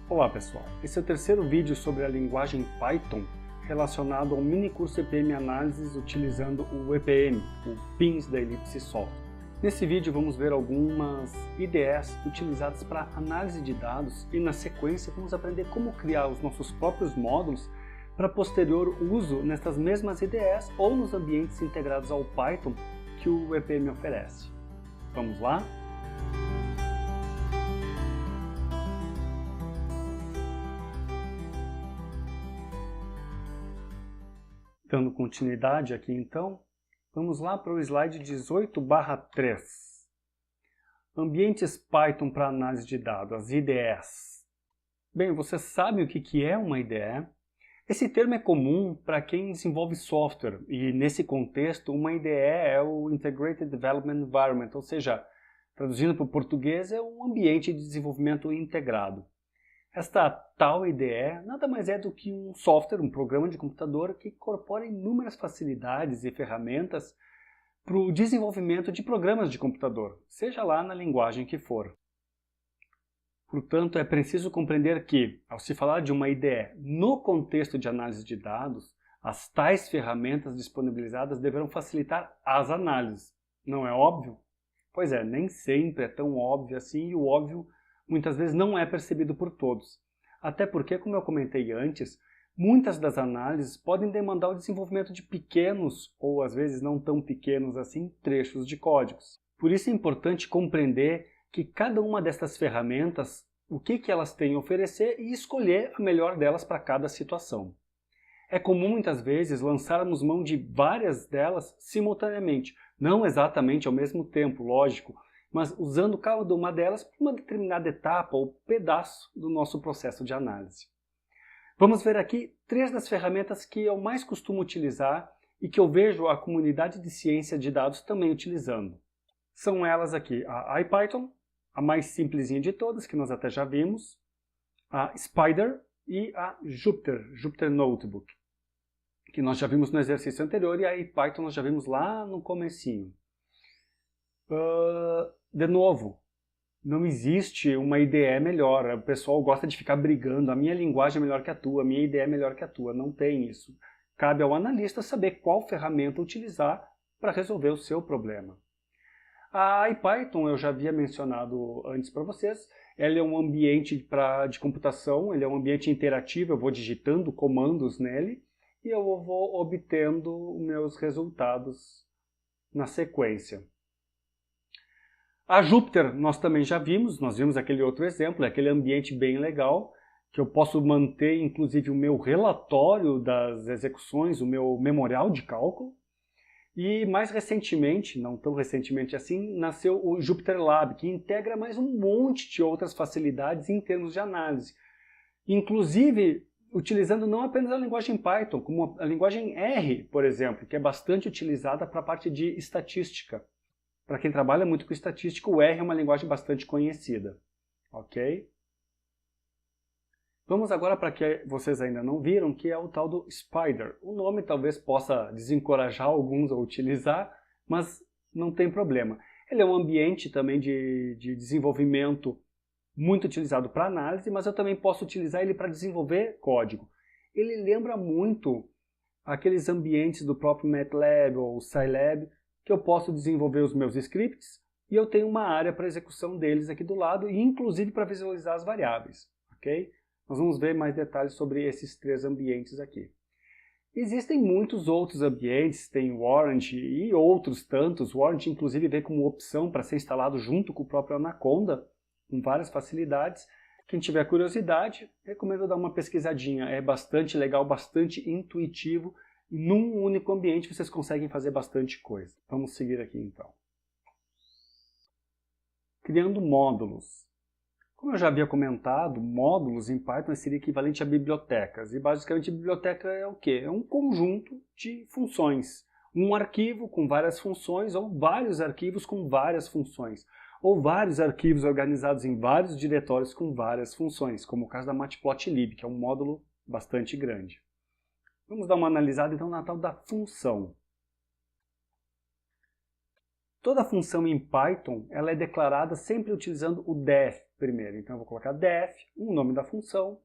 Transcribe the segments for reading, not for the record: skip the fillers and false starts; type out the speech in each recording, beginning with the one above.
Olá pessoal, esse é o terceiro vídeo sobre a linguagem Python relacionado ao mini curso EPM Análises utilizando o EPM, o Pins da Ellipse Software. Nesse vídeo vamos ver algumas IDEs utilizadas para análise de dados e na sequência vamos aprender como criar os nossos próprios módulos para posterior uso nestas mesmas IDEs ou nos ambientes integrados ao Python que o EPM oferece. Vamos lá? Dando continuidade aqui então, vamos lá para o slide 18/3. Ambientes Python para análise de dados, as IDEs. Bem, você sabe o que é uma IDE? Esse termo é comum para quem desenvolve software e nesse contexto uma IDE é o Integrated Development Environment, ou seja, traduzindo para o português é um ambiente de desenvolvimento integrado. Esta tal IDE nada mais é do que um software, um programa de computador que incorpora inúmeras facilidades e ferramentas para o desenvolvimento de programas de computador, seja lá na linguagem que for. Portanto, é preciso compreender que, ao se falar de uma IDE no contexto de análise de dados, as tais ferramentas disponibilizadas deverão facilitar as análises. Não é óbvio? Pois é, nem sempre é tão óbvio assim e o óbvio muitas vezes não é percebido por todos. Até porque, como eu comentei antes, muitas das análises podem demandar o desenvolvimento de pequenos, ou às vezes não tão pequenos assim, trechos de códigos. Por isso é importante compreender que cada uma dessas ferramentas, o que elas têm a oferecer e escolher a melhor delas para cada situação. É comum muitas vezes lançarmos mão de várias delas simultaneamente, não exatamente ao mesmo tempo, lógico, mas usando cada uma delas para uma determinada etapa ou pedaço do nosso processo de análise. Vamos ver aqui três das ferramentas que eu mais costumo utilizar e que eu vejo a comunidade de ciência de dados também utilizando. São elas aqui, a IPython, a mais simplesinha de todas, que nós até já vimos, a Spyder e a Jupyter Notebook, que nós já vimos no exercício anterior e a IPython nós já vimos lá no comecinho. De novo, não existe uma IDE melhor, o pessoal gosta de ficar brigando, a minha linguagem é melhor que a tua, a minha IDE é melhor que a tua, não tem isso. Cabe ao analista saber qual ferramenta utilizar para resolver o seu problema. A IPython eu já havia mencionado antes para vocês, ela é um ambiente de computação, ele é um ambiente interativo, eu vou digitando comandos nele e eu vou obtendo meus resultados na sequência. A Jupyter nós também já vimos, nós vimos aquele outro exemplo, é aquele ambiente bem legal, que eu posso manter inclusive o meu relatório das execuções, o meu memorial de cálculo. E mais recentemente, não tão recentemente assim, nasceu o Jupyter Lab, que integra mais um monte de outras facilidades em termos de análise. Inclusive, utilizando não apenas a linguagem Python, como a linguagem R, por exemplo, que é bastante utilizada para a parte de estatística. Para quem trabalha muito com estatística, o R é uma linguagem bastante conhecida. Ok? Vamos agora para que vocês ainda não viram, que é o tal do Spyder. O nome talvez possa desencorajar alguns a utilizar, mas não tem problema. Ele é um ambiente também de desenvolvimento muito utilizado para análise, mas eu também posso utilizar ele para desenvolver código. Ele lembra muito aqueles ambientes do próprio MATLAB ou Scilab, que eu posso desenvolver os meus scripts e eu tenho uma área para execução deles aqui do lado e inclusive para visualizar as variáveis. Ok? Nós vamos ver mais detalhes sobre esses três ambientes aqui. Existem muitos outros ambientes, tem o Warrant e outros tantos. O Warrant inclusive vem como opção para ser instalado junto com o próprio Anaconda, com várias facilidades. Quem tiver curiosidade, recomendo dar uma pesquisadinha. É bastante legal, bastante intuitivo. Num único ambiente vocês conseguem fazer bastante coisa. Vamos seguir aqui então. Criando módulos. Como eu já havia comentado, módulos em Python seria equivalente a bibliotecas. E basicamente biblioteca é o quê? É um conjunto de funções. Um arquivo com várias funções ou vários arquivos com várias funções. Ou vários arquivos organizados em vários diretórios com várias funções, como o caso da Matplotlib, que é um módulo bastante grande. Vamos dar uma analisada então na tal da função. Toda função em Python ela é declarada sempre utilizando o def, primeiro. Então eu vou colocar def, o nome da função,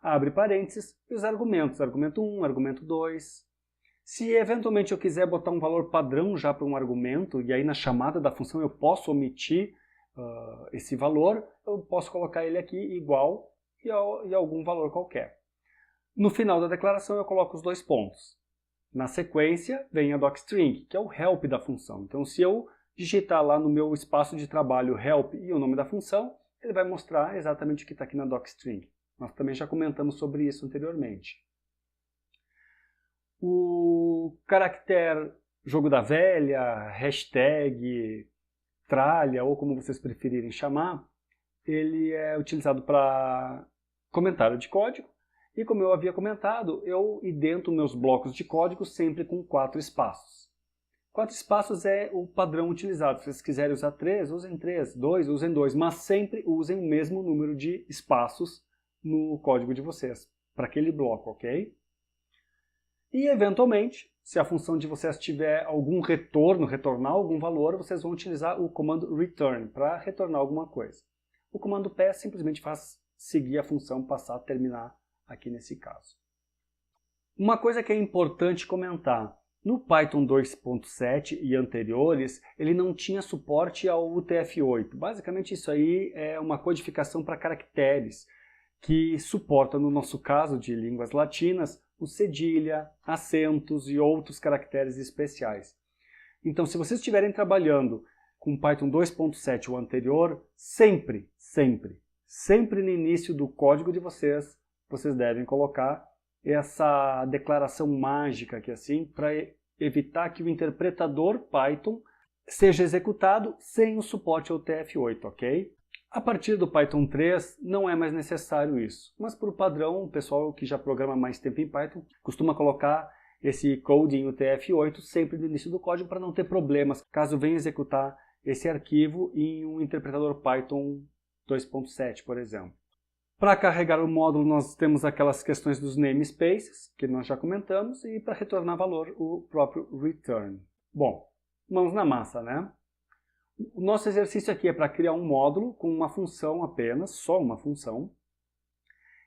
abre parênteses, e os argumentos, argumento 1, argumento 2. Se eventualmente eu quiser botar um valor padrão já para um argumento, e aí na chamada da função eu posso omitir esse valor, eu posso colocar ele aqui igual e algum valor qualquer. No final da declaração eu coloco os dois pontos. Na sequência vem a docstring, que é o help da função. Então se eu digitar lá no meu espaço de trabalho help e o nome da função, ele vai mostrar exatamente o que está aqui na docstring. Nós também já comentamos sobre isso anteriormente. O caractere jogo da velha, hashtag, tralha, ou como vocês preferirem chamar, ele é utilizado para comentário de código. E como eu havia comentado, eu idento meus blocos de código sempre com 4 espaços. 4 espaços é o padrão utilizado. Se vocês quiserem usar 3, usem 3, 2, usem 2, mas sempre usem o mesmo número de espaços no código de vocês, para aquele bloco, ok? E, eventualmente, se a função de vocês tiver algum retorno, retornar algum valor, vocês vão utilizar o comando return para retornar alguma coisa. O comando pass simplesmente faz seguir a função, passar, terminar aqui nesse caso. Uma coisa que é importante comentar, no Python 2.7 e anteriores, ele não tinha suporte ao UTF-8. Basicamente isso aí é uma codificação para caracteres, que suporta, no nosso caso de línguas latinas, o cedilha, acentos e outros caracteres especiais. Então, se vocês estiverem trabalhando com Python 2.7 ou anterior, sempre no início do código de vocês devem colocar essa declaração mágica aqui assim, para evitar que o interpretador Python seja executado sem o suporte ao UTF-8, ok? A partir do Python 3 não é mais necessário isso, mas por padrão o pessoal que já programa mais tempo em Python costuma colocar esse code em UTF-8 sempre no início do código para não ter problemas caso venha executar esse arquivo em um interpretador Python 2.7, por exemplo. Para carregar o módulo nós temos aquelas questões dos namespaces, que nós já comentamos, e para retornar valor o próprio return. Bom, mãos na massa, né? O nosso exercício aqui é para criar um módulo com uma função apenas, só uma função.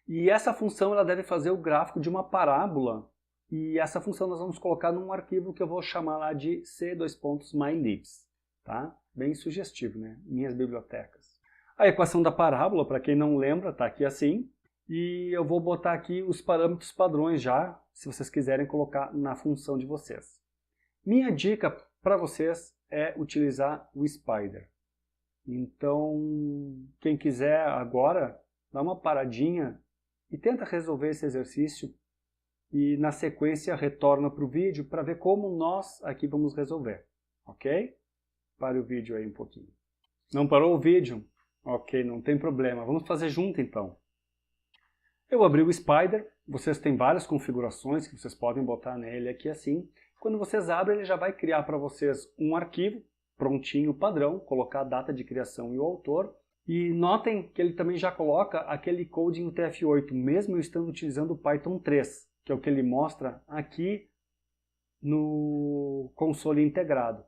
E essa função ela deve fazer o gráfico de uma parábola. E essa função nós vamos colocar num arquivo que eu vou chamar lá de c:/mylibs. Tá? Bem sugestivo, né? Minhas bibliotecas. A equação da parábola, para quem não lembra, está aqui assim. E eu vou botar aqui os parâmetros padrões já, se vocês quiserem colocar na função de vocês. Minha dica para vocês é utilizar o Spider. Então, quem quiser agora, dá uma paradinha e tenta resolver esse exercício e na sequência retorna para o vídeo para ver como nós aqui vamos resolver, ok? Pare o vídeo aí um pouquinho. Não parou o vídeo? Ok, não tem problema. Vamos fazer junto então. Eu abri o Spider, vocês têm várias configurações que vocês podem botar nele aqui assim. Quando vocês abrem, ele já vai criar para vocês um arquivo prontinho, padrão, colocar a data de criação e o autor. E notem que ele também já coloca aquele code em UTF-8, mesmo eu estando utilizando o Python 3, que é o que ele mostra aqui no console integrado.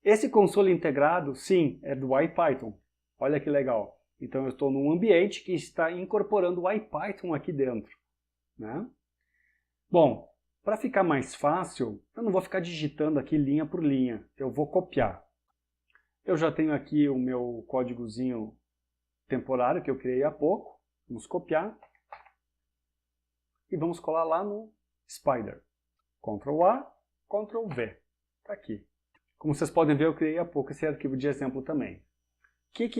Esse console integrado, sim, é do IPython. Olha que legal. Então eu estou num ambiente que está incorporando o IPython aqui dentro, né? Bom, para ficar mais fácil, eu não vou ficar digitando aqui linha por linha. Eu vou copiar. Eu já tenho aqui o meu códigozinho temporário que eu criei há pouco. Vamos copiar. E vamos colar lá no Spider. Ctrl A, Ctrl V. Está aqui. Como vocês podem ver, eu criei há pouco esse arquivo de exemplo também.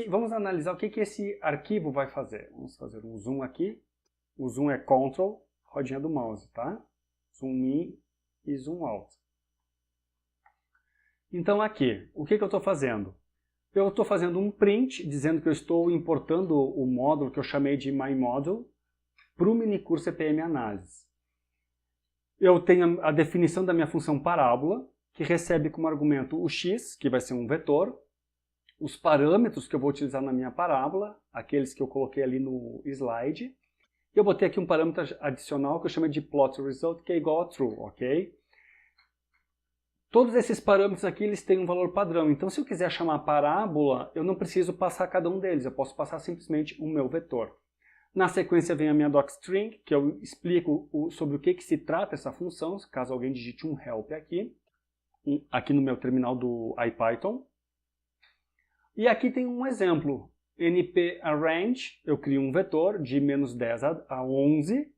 Vamos analisar o que esse arquivo vai fazer. Vamos fazer um zoom aqui. O zoom é Ctrl, rodinha do mouse, tá? Zoom in e zoom out. Então aqui, o que eu estou fazendo? Eu estou fazendo um print dizendo que eu estou importando o módulo que eu chamei de MyModule para o minicurso CPM Análise. Eu tenho a definição da minha função parábola, que recebe como argumento o x, que vai ser um vetor, os parâmetros que eu vou utilizar na minha parábola, aqueles que eu coloquei ali no slide, e eu botei aqui um parâmetro adicional que eu chamo de plot result, que é igual a true, ok? Todos esses parâmetros aqui eles têm um valor padrão, então se eu quiser chamar parábola, eu não preciso passar cada um deles, eu posso passar simplesmente o meu vetor. Na sequência vem a minha docstring, que eu explico sobre o que se trata essa função, caso alguém digite um help aqui no meu terminal do IPython. E aqui tem um exemplo, nparrange, eu crio um vetor de -10 a 11,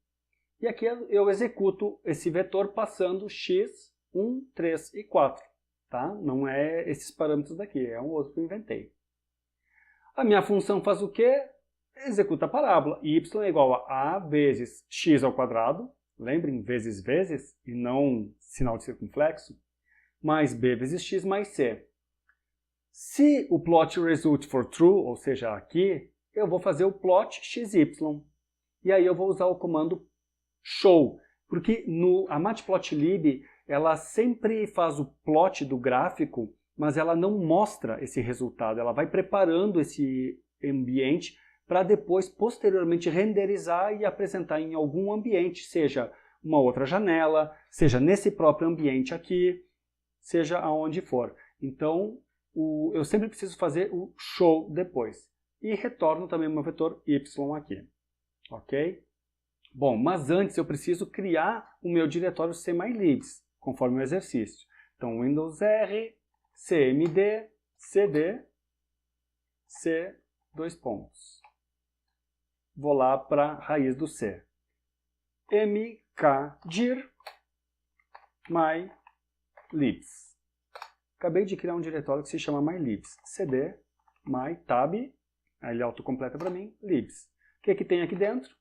e aqui eu executo esse vetor passando x, 1, 3 e 4. Tá? Não é esses parâmetros daqui, é um outro que eu inventei. A minha função faz o quê? Executa a parábola. Y é igual a vezes x ao quadrado, lembrem, vezes vezes, e não sinal de circunflexo, mais b vezes x mais c. Se o plot result for true, ou seja, aqui, eu vou fazer o plot xy. E aí eu vou usar o comando show, porque a matplotlib ela sempre faz o plot do gráfico, mas ela não mostra esse resultado, ela vai preparando esse ambiente para depois, posteriormente, renderizar e apresentar em algum ambiente, seja uma outra janela, seja nesse próprio ambiente aqui, seja aonde for. Então, eu sempre preciso fazer o show depois. E retorno também o meu vetor y aqui. Ok? Bom, mas antes eu preciso criar o meu diretório cmylibs, conforme o exercício. Então, Windows R, cmd, cd, c, 2 pontos. Vou lá para a raiz do C. mkdir mylibs. Acabei de criar um diretório que se chama mylibs. cd mytab, aí ele autocompleta para mim, libs. O que que tem aqui dentro?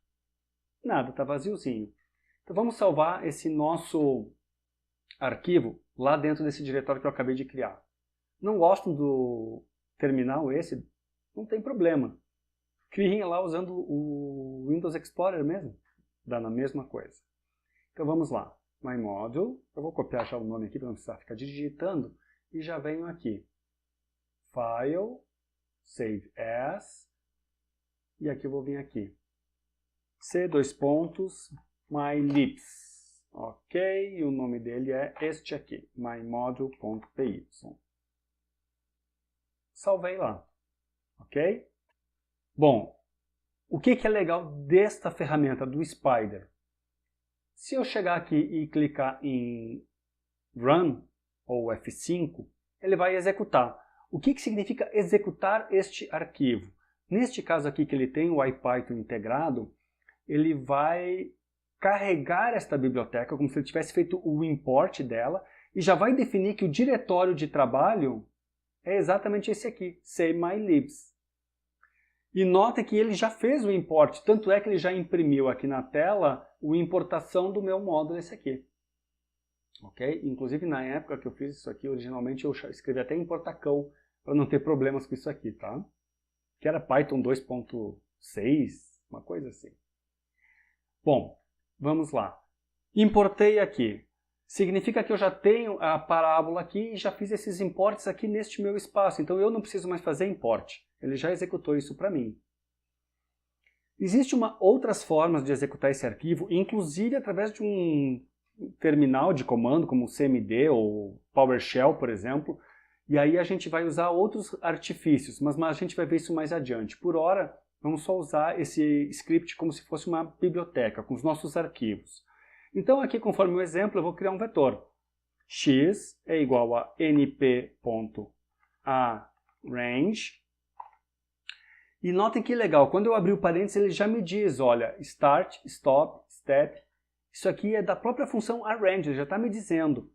Nada, está vaziozinho. Então vamos salvar esse nosso arquivo lá dentro desse diretório que eu acabei de criar. Não gostam do terminal esse? Não tem problema. Criem lá usando o Windows Explorer mesmo. Dá na mesma coisa. Então vamos lá. MyModule. Eu vou copiar já o nome aqui para não precisar ficar digitando. E já venho aqui. File. Save as. E aqui eu vou vir aqui. C, 2 pontos. MyLibs. Ok. E o nome dele é este aqui. MyModule.py. Salvei lá. Ok? Bom, o que é legal desta ferramenta, do Spyder? Se eu chegar aqui e clicar em Run, ou F5, ele vai executar. O que significa executar este arquivo? Neste caso aqui que ele tem o IPython integrado, ele vai carregar esta biblioteca como se ele tivesse feito o import dela e já vai definir que o diretório de trabalho é exatamente esse aqui, cmylibs. E nota que ele já fez o import, tanto é que ele já imprimiu aqui na tela a importação do meu módulo esse aqui. Ok? Inclusive na época que eu fiz isso aqui, originalmente eu escrevi até em portacão para não ter problemas com isso aqui, tá? Que era Python 2.6, uma coisa assim. Bom, vamos lá. Importei aqui. Significa que eu já tenho a parábola aqui e já fiz esses importes aqui neste meu espaço. Então eu não preciso mais fazer import. Ele já executou isso para mim. Existem outras formas de executar esse arquivo, inclusive através de um terminal de comando, como o cmd ou PowerShell, por exemplo. E aí a gente vai usar outros artifícios, mas a gente vai ver isso mais adiante. Por hora, vamos só usar esse script como se fosse uma biblioteca, com os nossos arquivos. Então aqui, conforme o exemplo, eu vou criar um vetor. X é igual a np.arange. E notem que legal, quando eu abrir o parênteses, ele já me diz, olha, start, stop, step. Isso aqui é da própria função arrange, ele já está me dizendo.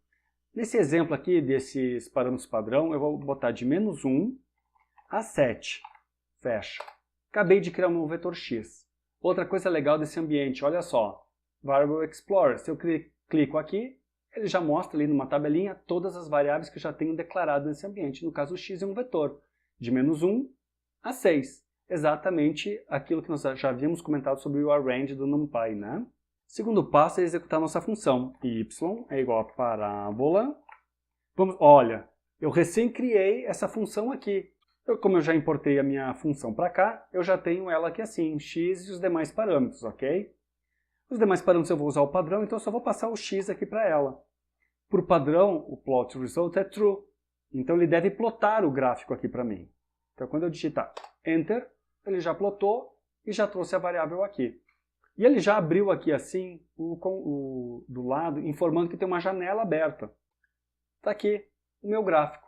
Nesse exemplo aqui, desses parâmetros padrão, eu vou botar de -1 a 7. Fecha. Acabei de criar um novo vetor x. Outra coisa legal desse ambiente, olha só. Variable Explorer. Se eu clico aqui, ele já mostra ali numa tabelinha todas as variáveis que eu já tenho declarado nesse ambiente. No caso, o x é um vetor de -1 a 6. Exatamente aquilo que nós já havíamos comentado sobre o arrange do NumPy, né? Segundo passo é executar nossa função. Y é igual a parábola. Olha, eu recém criei essa função aqui. Como eu já importei a minha função para cá, eu já tenho ela aqui assim, x e os demais parâmetros, ok? Os demais parâmetros eu vou usar o padrão, então eu só vou passar o x aqui para ela. Por padrão, o plot result é true. Então ele deve plotar o gráfico aqui para mim. Então quando eu digitar Enter, ele já plotou e já trouxe a variável aqui. E ele já abriu aqui assim, do lado, informando que tem uma janela aberta. Está aqui o meu gráfico.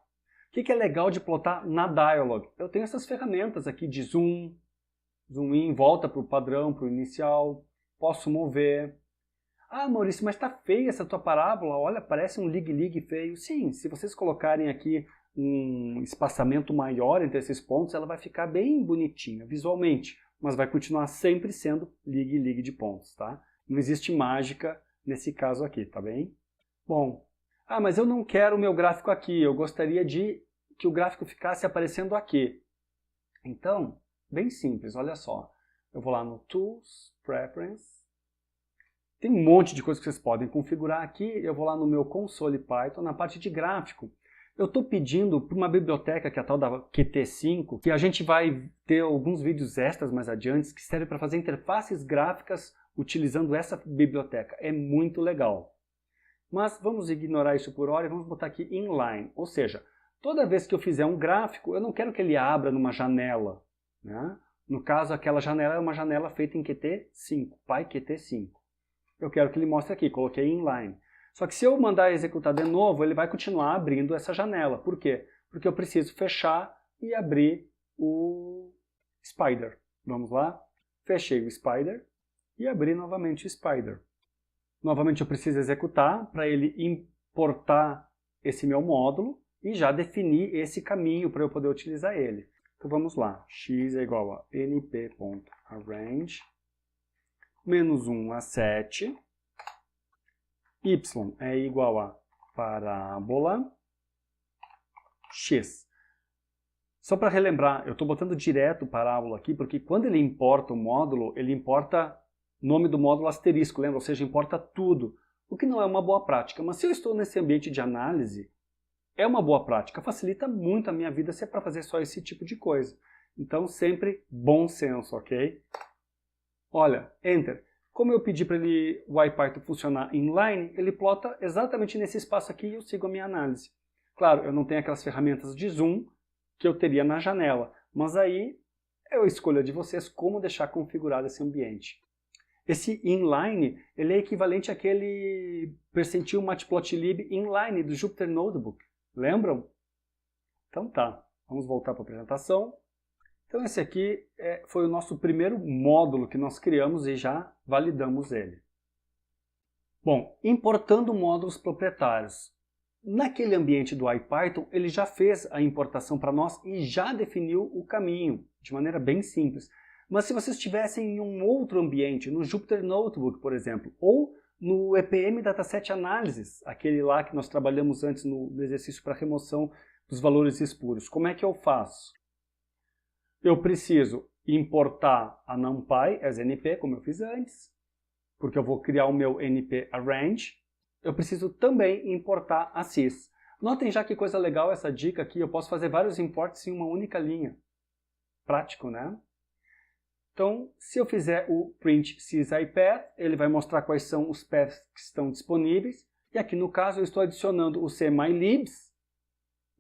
O que é legal de plotar na Dialog? Eu tenho essas ferramentas aqui de zoom, zoom in, volta para o padrão, para o inicial, posso mover. Ah, Maurício, mas está feia essa tua parábola, olha, parece um lig-lig feio. Sim, se vocês colocarem aqui um espaçamento maior entre esses pontos, ela vai ficar bem bonitinha visualmente, mas vai continuar sempre sendo lig-lig de pontos, tá? Não existe mágica nesse caso aqui, tá bem? Bom, mas eu não quero o meu gráfico aqui, eu gostaria de que o gráfico ficasse aparecendo aqui. Então, bem simples, olha só. Eu vou lá no Tools, Preference. Tem um monte de coisas que vocês podem configurar aqui. Eu vou lá no meu console Python, na parte de gráfico. Eu estou pedindo para uma biblioteca, que é a tal da Qt5, que a gente vai ter alguns vídeos extras mais adiante, que serve para fazer interfaces gráficas utilizando essa biblioteca. É muito legal. Mas vamos ignorar isso por hora e vamos botar aqui inline. Ou seja, toda vez que eu fizer um gráfico, eu não quero que ele abra numa janela, né? No caso, aquela janela é uma janela feita em Qt5, PyQt5. Eu quero que ele mostre aqui, coloquei inline. Só que se eu mandar executar de novo, ele vai continuar abrindo essa janela. Por quê? Porque eu preciso fechar e abrir o Spider. Vamos lá? Fechei o Spider e abri novamente o Spider. Novamente eu preciso executar para ele importar esse meu módulo e já definir esse caminho para eu poder utilizar ele. Então vamos lá. X é igual a np.arrange -1 a 7. Y é igual a parábola x. Só para relembrar, eu estou botando direto parábola aqui, porque quando ele importa o módulo, ele importa nome do módulo asterisco, lembra? Ou seja, importa tudo, o que não é uma boa prática. Mas se eu estou nesse ambiente de análise, é uma boa prática, facilita muito a minha vida se é para fazer só esse tipo de coisa. Então, sempre bom senso, ok? Olha, Enter. Como eu pedi para o IPython funcionar inline, ele plota exatamente nesse espaço aqui e eu sigo a minha análise. Claro, eu não tenho aquelas ferramentas de zoom que eu teria na janela, mas aí é a escolha de vocês como deixar configurado esse ambiente. Esse inline, ele é equivalente àquele percentil matplotlib inline do Jupyter Notebook. Lembram? Então tá, vamos voltar para a apresentação. Então esse aqui foi o nosso primeiro módulo que nós criamos e já validamos ele. Bom, importando módulos proprietários. Naquele ambiente do IPython, ele já fez a importação para nós e já definiu o caminho, de maneira bem simples. Mas se vocês estivessem em um outro ambiente, no Jupyter Notebook, por exemplo, ou no EPM Dataset Analysis, aquele lá que nós trabalhamos antes no exercício para remoção dos valores espúrios, como é que eu faço? Eu preciso importar a NumPy as NP, como eu fiz antes, porque eu vou criar o meu NP Arrange. Eu preciso também importar a sys. Notem já que coisa legal essa dica aqui, eu posso fazer vários imports em uma única linha. Prático, né? Então, se eu fizer o print sysIPath, ele vai mostrar quais são os paths que estão disponíveis. E aqui no caso eu estou adicionando o cmylibs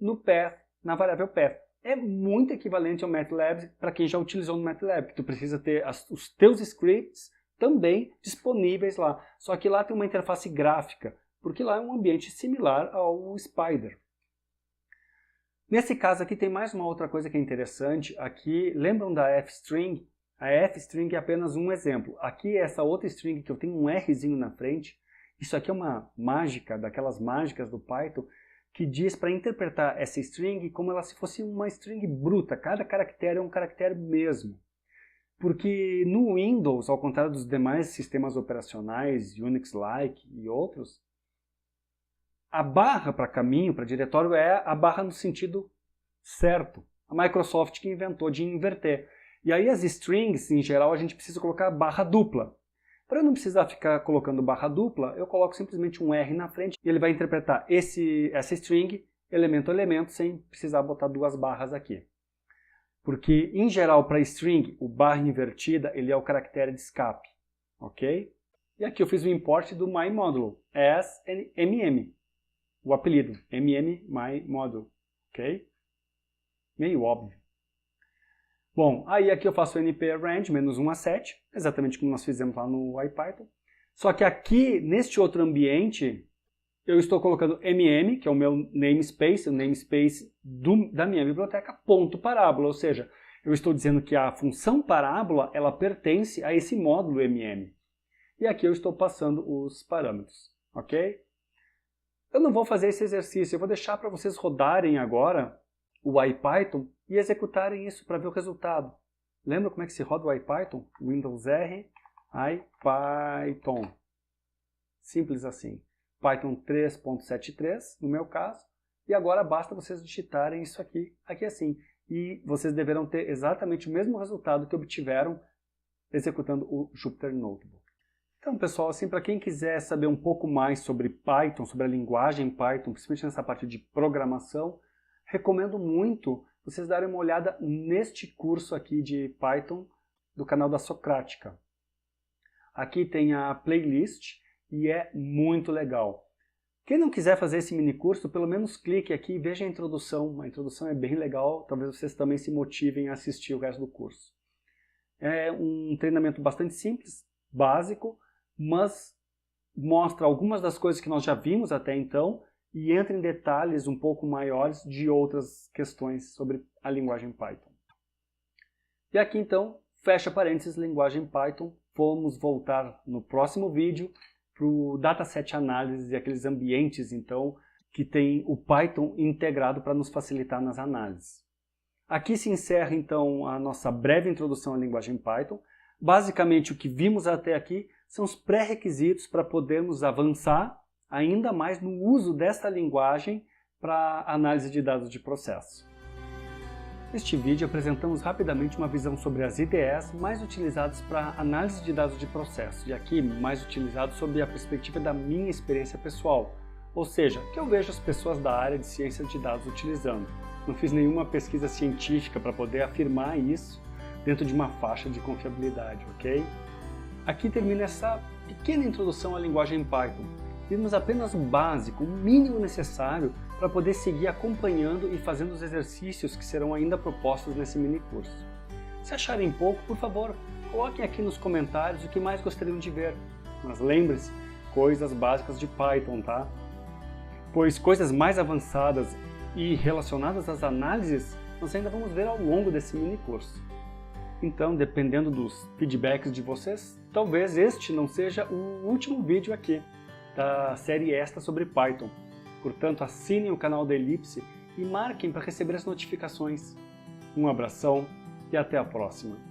no path, na variável path. É muito equivalente ao MATLAB para quem já utilizou no MATLAB, que tu precisa ter os teus scripts também disponíveis lá. Só que lá tem uma interface gráfica, porque lá é um ambiente similar ao Spider. Nesse caso aqui tem mais uma outra coisa que é interessante. Aqui, lembram da fstring? A fstring é apenas um exemplo. Aqui essa outra string que eu tenho um Rzinho na frente, isso aqui é uma mágica, daquelas mágicas do Python, que diz para interpretar essa string como ela se fosse uma string bruta. Cada caractere é um caractere mesmo. Porque no Windows, ao contrário dos demais sistemas operacionais, Unix-like e outros, a barra para caminho, para diretório, é a barra no sentido certo. A Microsoft que inventou de inverter. E aí as strings, em geral, a gente precisa colocar barra dupla. Para eu não precisar ficar colocando barra dupla, eu coloco simplesmente um R na frente e ele vai interpretar essa string elemento a elemento sem precisar botar duas barras aqui. Porque, em geral, para string, o barra invertida ele é o caractere de escape. Ok? E aqui eu fiz o import do myModulo, as mm. o apelido, MMMyModule, ok? Meio óbvio. Bom, aí aqui eu faço o NP Range, menos 1 a 7, exatamente como nós fizemos lá no IPython. Só que aqui, neste outro ambiente, eu estou colocando MM, que é o meu namespace, o namespace da minha biblioteca, ponto parábola, ou seja, eu estou dizendo que a função parábola, ela pertence a esse módulo MM. E aqui eu estou passando os parâmetros, ok? Eu não vou fazer esse exercício, eu vou deixar para vocês rodarem agora o IPython e executarem isso para ver o resultado. Lembra como é que se roda o IPython? Windows R, IPython. Simples assim. Python 3.73, no meu caso. E agora basta vocês digitarem isso aqui assim. E vocês deverão ter exatamente o mesmo resultado que obtiveram executando o Jupyter Notebook. Então, pessoal, assim, para quem quiser saber um pouco mais sobre Python, sobre a linguagem Python, principalmente nessa parte de programação, recomendo muito vocês darem uma olhada neste curso aqui de Python do canal da Socrática. Aqui tem a playlist e é muito legal. Quem não quiser fazer esse mini curso, pelo menos clique aqui e veja a introdução. A introdução é bem legal, talvez vocês também se motivem a assistir o resto do curso. É um treinamento bastante simples, básico, mas mostra algumas das coisas que nós já vimos até então e entra em detalhes um pouco maiores de outras questões sobre a linguagem Python. E aqui então, fecha parênteses, linguagem Python. Vamos voltar no próximo vídeo para o dataset análise e aqueles ambientes então que tem o Python integrado para nos facilitar nas análises. Aqui se encerra então a nossa breve introdução à linguagem Python. Basicamente o que vimos até aqui são os pré-requisitos para podermos avançar ainda mais no uso desta linguagem para análise de dados de processo. Neste vídeo apresentamos rapidamente uma visão sobre as IDEs mais utilizadas para análise de dados de processo, e aqui mais utilizados sob a perspectiva da minha experiência pessoal, ou seja, que eu vejo as pessoas da área de ciência de dados utilizando. Não fiz nenhuma pesquisa científica para poder afirmar isso dentro de uma faixa de confiabilidade, ok? Aqui termina essa pequena introdução à linguagem Python. Vimos apenas o básico, o mínimo necessário para poder seguir acompanhando e fazendo os exercícios que serão ainda propostos nesse mini curso. Se acharem pouco, por favor, coloquem aqui nos comentários o que mais gostariam de ver. Mas lembre-se, coisas básicas de Python, tá? Pois coisas mais avançadas e relacionadas às análises nós ainda vamos ver ao longo desse mini curso. Então, dependendo dos feedbacks de vocês, talvez este não seja o último vídeo aqui da série extra sobre Python. Portanto, assinem o canal da Elipse e marquem para receber as notificações. Um abração e até a próxima!